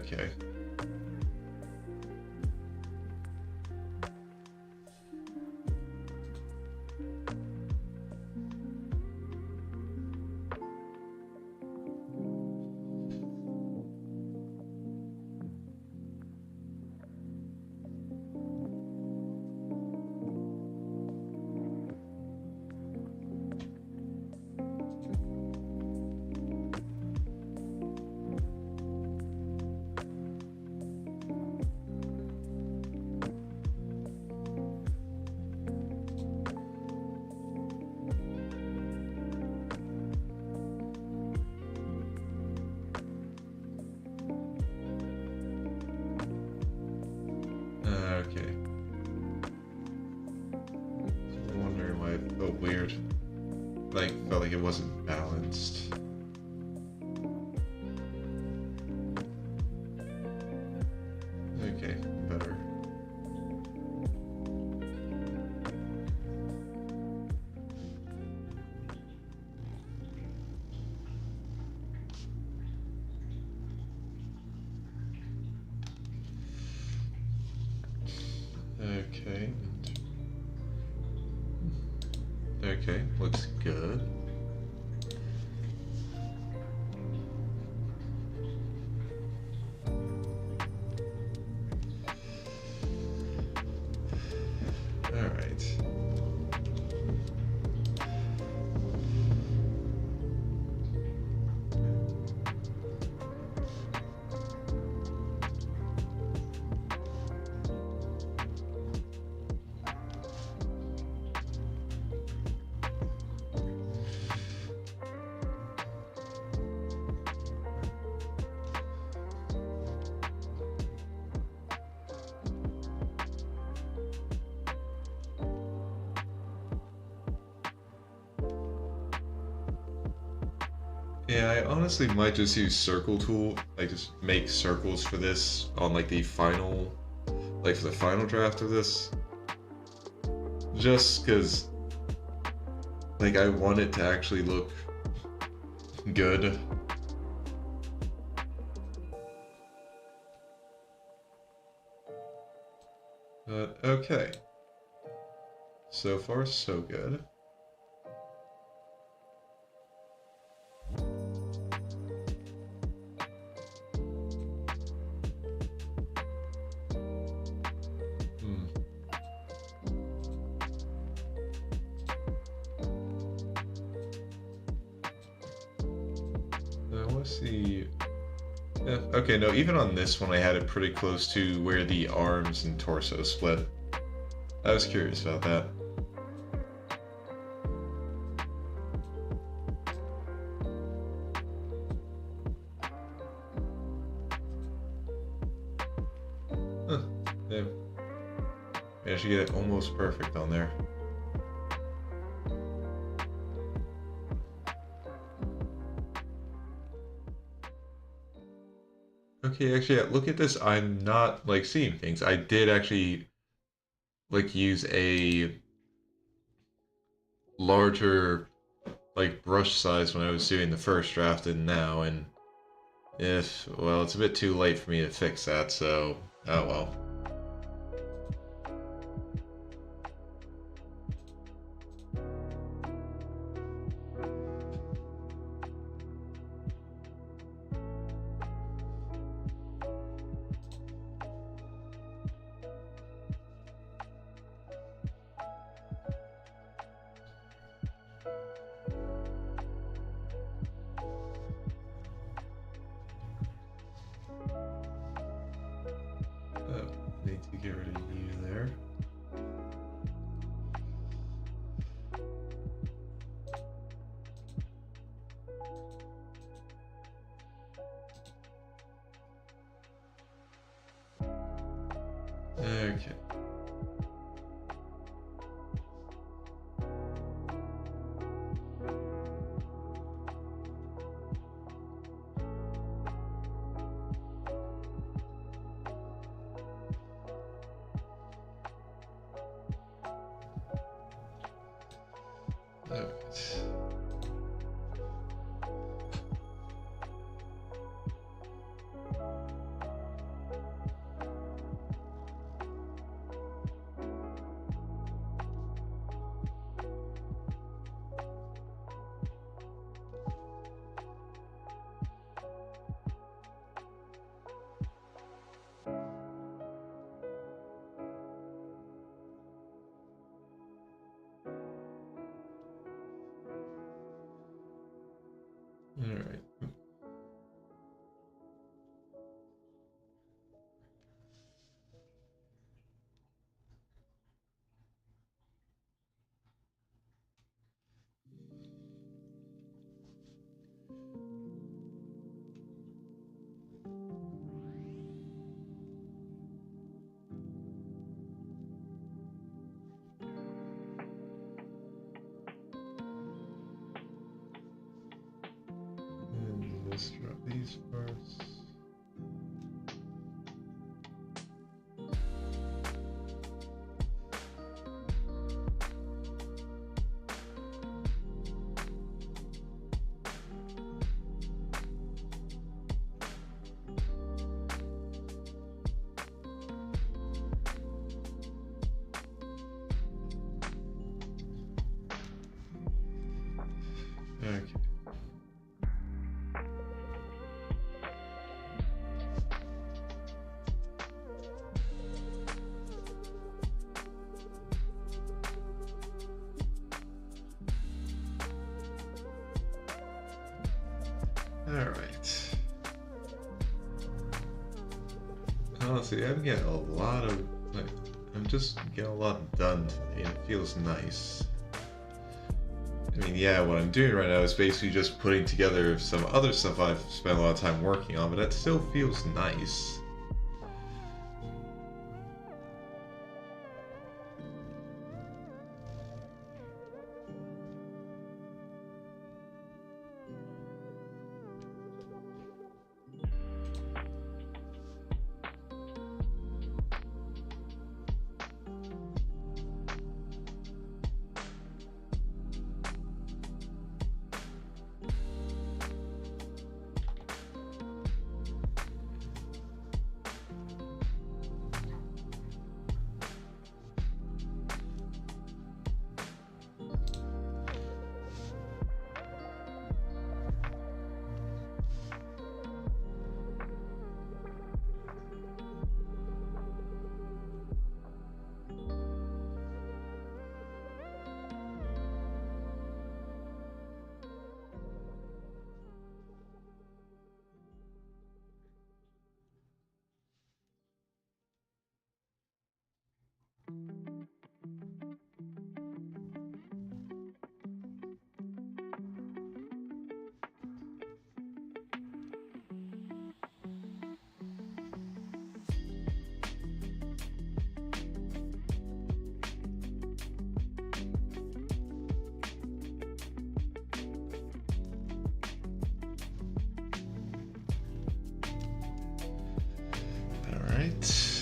Okay. Okay. I'm wondering why it felt weird. Like, felt like it wasn't balanced. Okay, better. Okay. Okay, looks good. All right. Yeah, I honestly might just use circle tool. Like just make circles for this on like the final, like for the final draft of this. Just because, like I want it to actually look good. But okay. So far, so good. I want to see. Yeah, okay, no, even on this one, I had it pretty close to where the arms and torso split. I was curious about that. Huh, damn. Managed to get it almost perfect on there. Okay, actually, yeah, look at this. I'm not like seeing things. I did actually like use a larger like brush size when I was doing the first draft and now, and if well, it's a bit too late for me to fix that, so oh well. Oh, need to get rid of you there. Okay. Alright. Alright. And let's drop these parts. Okay. Alright. Honestly, I'm getting a lot of, like, I'm just getting a lot done today, and it feels nice. I mean, yeah, what I'm doing right now is basically just putting together some other stuff I've spent a lot of time working on, but that still feels nice. Alright.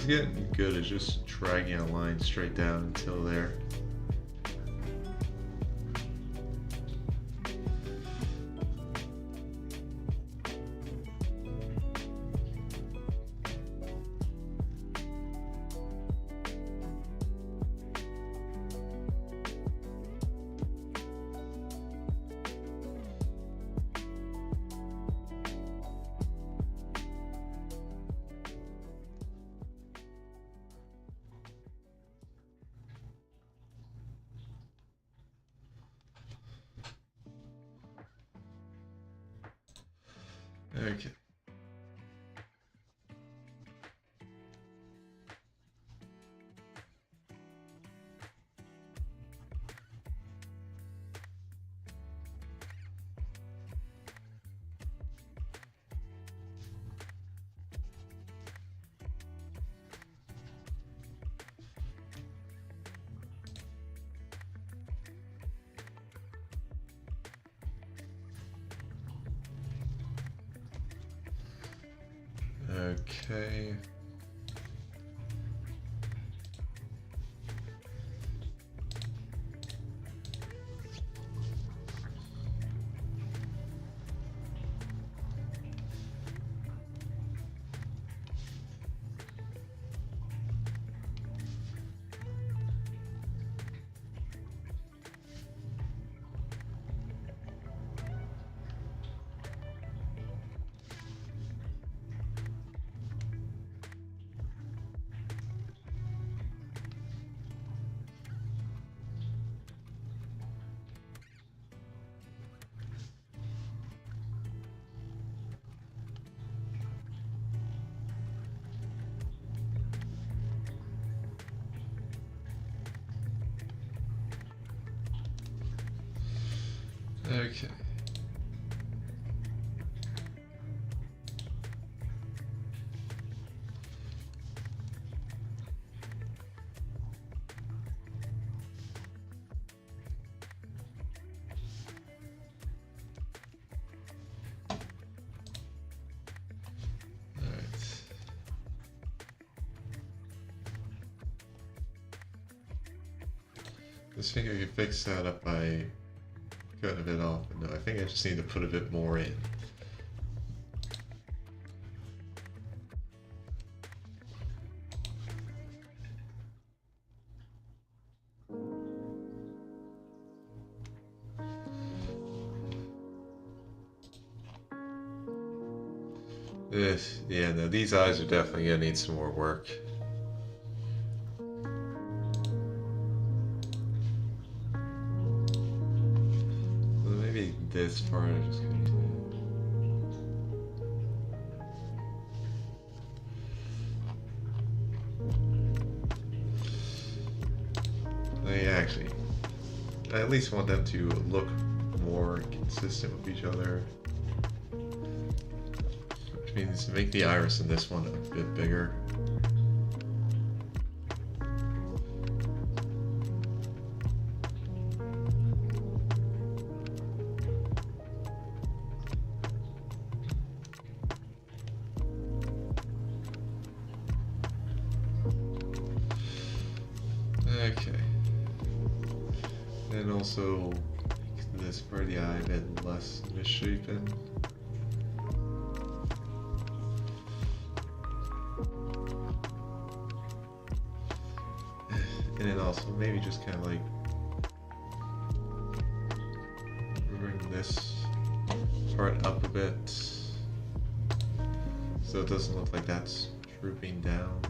Getting good at just dragging a line straight down until there. Okay. Okay. Okay. I just think I could fix that up by cutting a bit off, but no, I think I just need to put a bit more in. Yeah, no, these eyes are definitely gonna need some more work. Maybe this part I just gonna actually, I at least want them to look more consistent with each other. Which means make the iris in this one a bit bigger. Okay. And also make this part of the eye a bit less misshapen. And then also maybe just kind of like bring this part up a bit so it doesn't look like that's drooping down.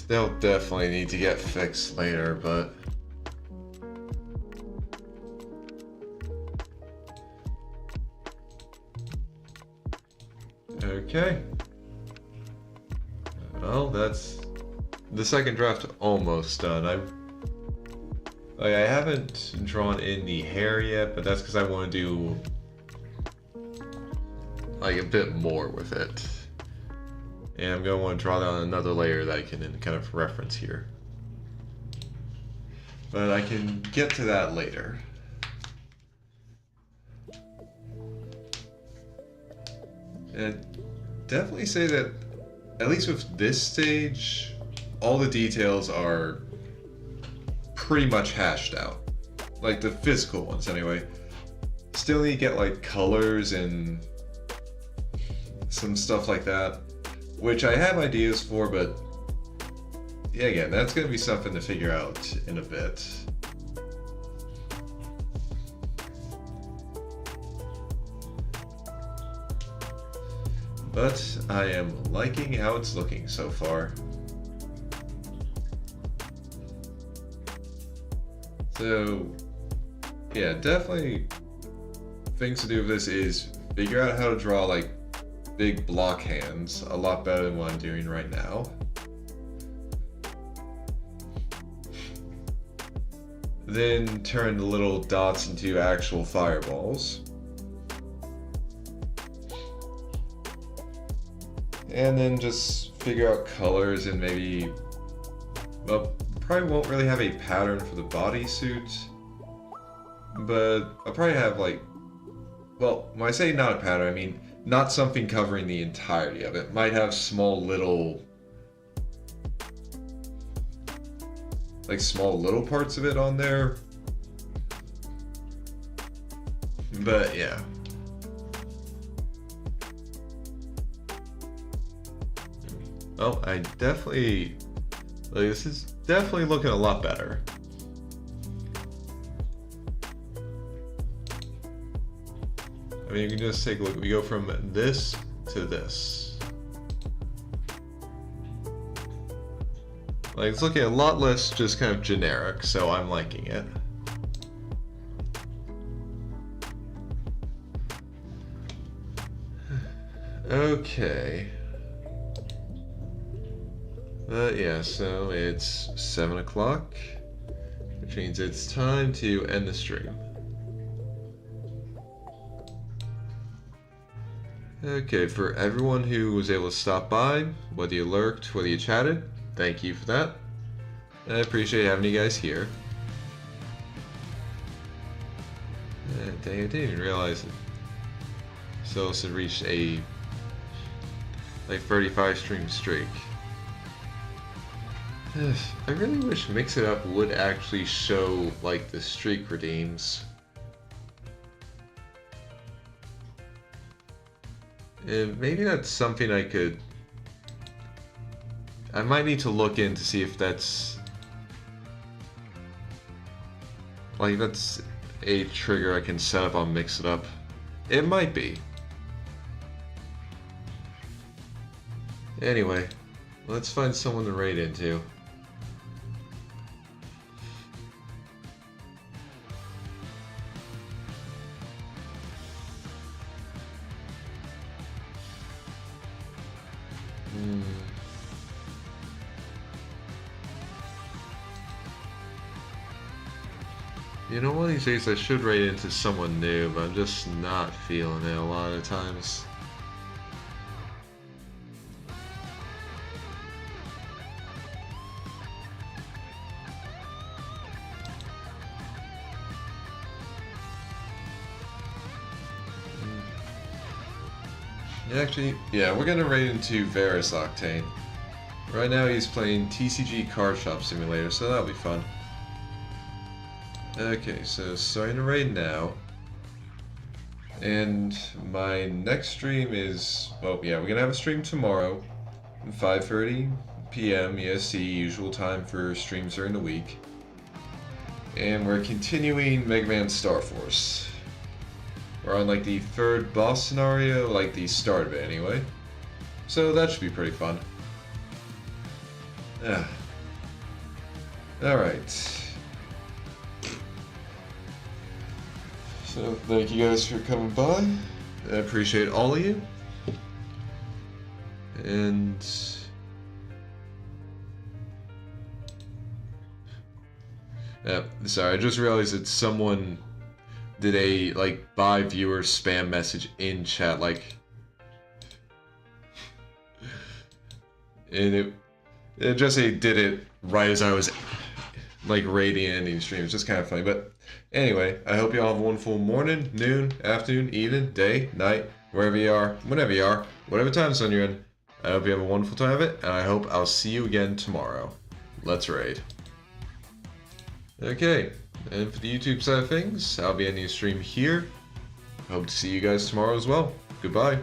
They'll definitely need to get fixed later, but okay. Well, that's the second draft almost done. I haven't drawn in the hair yet, but that's because I want to do like a bit more with it. And I'm going to want to draw down another layer that I can kind of reference here. But I can get to that later. And I'd definitely say that, at least with this stage, all the details are pretty much hashed out. Like the physical ones anyway. Still need to get like colors and some stuff like that, which I have ideas for, but yeah, again, that's going to be something to figure out in a bit. But I am liking how it's looking so far. So yeah, definitely things to do with this is figure out how to draw like big block hands a lot better than what I'm doing right now. Then turn the little dots into actual fireballs. And then just figure out colors and maybe, well, probably won't really have a pattern for the bodysuit, but I'll probably have like, well, when I say not a pattern, I mean not something covering the entirety of it. Might have small little parts of it on there. But yeah. Well, I definitely, like, this is definitely looking a lot better. I mean, you can just take a look. We go from this to this. Like, it's looking a lot less just kind of generic, so I'm liking it. Okay. But yeah, so it's 7 o'clock, which means it's time to end the stream. Okay, for everyone who was able to stop by, whether you lurked, whether you chatted, thank you for that. I appreciate having you guys here. Dang, I didn't even realize it. So it's reached a like 35 stream streak. I really wish Mix It Up would actually show like the streak redeems. Maybe that's something I might need to look in to see if that's a trigger I can set up on Mix It Up. It might be. Anyway, let's find someone to raid into. You know, one of these days I should raid into someone new, but I'm just not feeling it a lot of times. Actually, yeah, we're gonna raid into Varus Octane. Right now he's playing TCG Card Shop Simulator, so that'll be fun. Okay, so starting to raid now. And my next stream is, well, yeah, we're gonna have a stream tomorrow at 5:30 p.m. EST, usual time for streams during the week. And we're continuing Mega Man Star Force. We're on like the third boss scenario, like the start of it anyway. So that should be pretty fun. Yeah. Alright. So thank you guys for coming by. I appreciate all of you. And sorry, I just realized that someone did a like buy viewer spam message in chat, like, and it just did it right as I was like raiding and ending stream. It's just kind of funny, but anyway, I hope you all have a wonderful morning, noon, afternoon, evening, day, night, wherever you are, whenever you are, whatever time zone you're in. I hope you have a wonderful time of it, and I hope I'll see you again tomorrow. Let's raid. Okay, and for the YouTube side of things, I'll be ending the stream here. Hope to see you guys tomorrow as well. Goodbye.